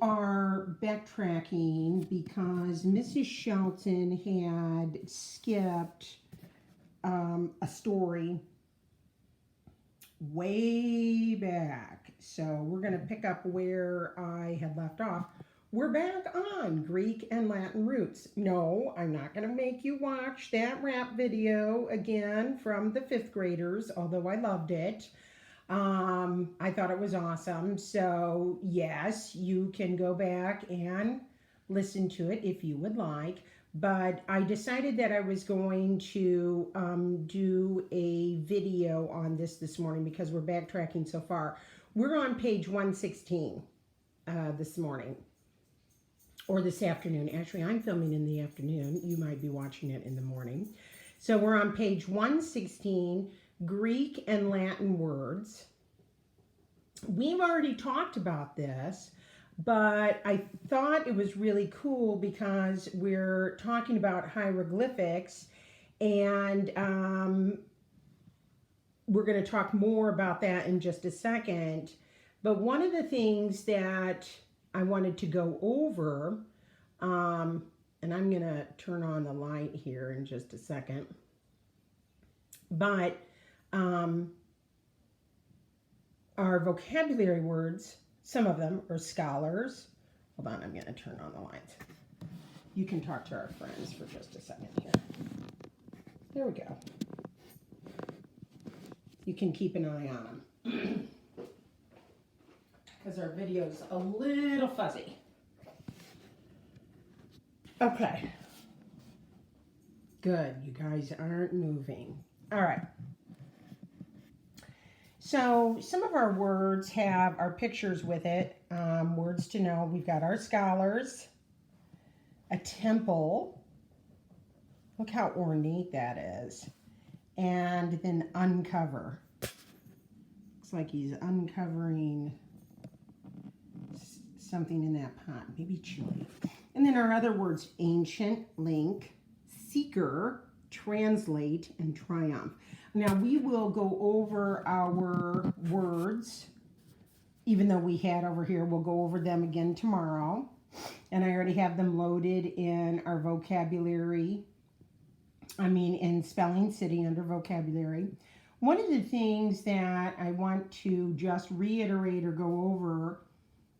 are backtracking because Mrs. Shelton had skipped a story way back. So we're going to pick up where I had left off. We're back on Greek and Latin roots. No, I'm not going to make you watch that rap video again from the 5th graders, although I loved it. I thought it was awesome. So yes, you can go back and listen to it if you would like. But I decided that I was going to do a video on this morning because we're backtracking so far. We're on page 116 this morning. Or this afternoon. Actually, I'm filming in the afternoon. You might be watching it in the morning. So we're on page 116, Greek and Latin words. We've already talked about this, but I thought it was really cool because we're talking about hieroglyphics, and we're going to talk more about that in just a second. But one of the things that I wanted to go over, and I'm going to turn on the light here in just a second, but our vocabulary words, some of them are scholars. Hold on, I'm going to turn on the lights. You can talk to our friends for just a second here. There we go. You can keep an eye on them. Because our video's a little fuzzy. Okay. Good, you guys aren't moving. All right. So some of our words have our pictures with it. Words to know. We've got our scholars, a temple. Look how ornate that is. And then uncover. Looks like he's uncovering something in that pot, maybe chili. And then our other words, ancient, link, seeker, translate, and triumph. Now we will go over our words, even though we had over here, we'll go over them again tomorrow. And I already have them loaded in our vocabulary, in Spelling City under vocabulary. One of the things that I want to just reiterate or go over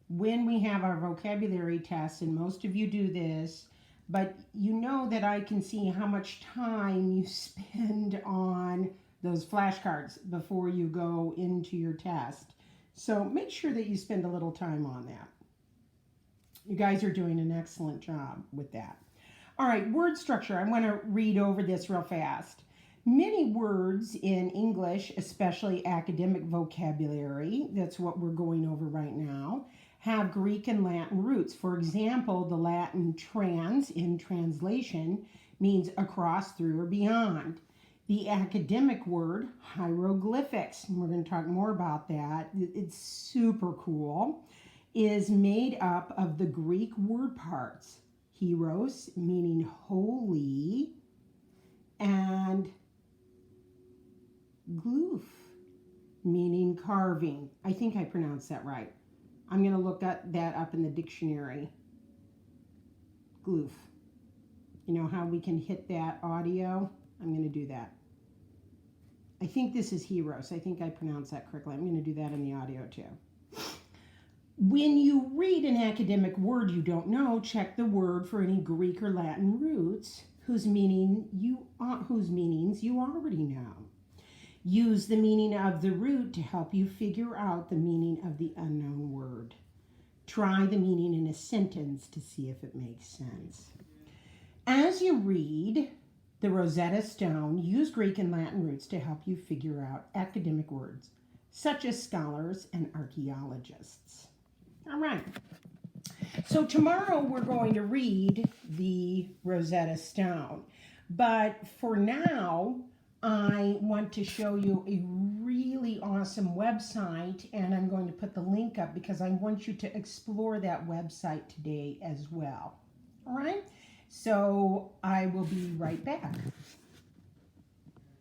when we have our vocabulary tests, and most of you do this, but you know that I can see how much time you spend on those flashcards before you go into your test. So make sure that you spend a little time on that. You guys are doing an excellent job with that. All right, word structure. I want to read over this real fast. Many words in English, especially academic vocabulary, that's what we're going over right now, have Greek and Latin roots. For example, the Latin trans in translation means across, through, or beyond. The academic word hieroglyphics, and we're going to talk more about that, it's super cool, is made up of the Greek word parts, hieros, meaning holy, and glyph, meaning carving. I think I pronounced that right. I'm going to look that up in the dictionary. Glyph. You know how we can hit that audio? I'm going to do that. I think this is hieros. I think I pronounced that correctly. I'm going to do that in the audio too. When you read an academic word you don't know, check the word for any Greek or Latin roots whose meanings you already know. Use the meaning of the root to help you figure out the meaning of the unknown word. Try the meaning in a sentence to see if it makes sense. As you read the Rosetta Stone, use Greek and Latin roots to help you figure out academic words, such as scholars and archaeologists. All right. So tomorrow we're going to read the Rosetta Stone. But for now, I want to show you a really awesome website, and I'm going to put the link up because I want you to explore that website today as well. All right? So I will be right back.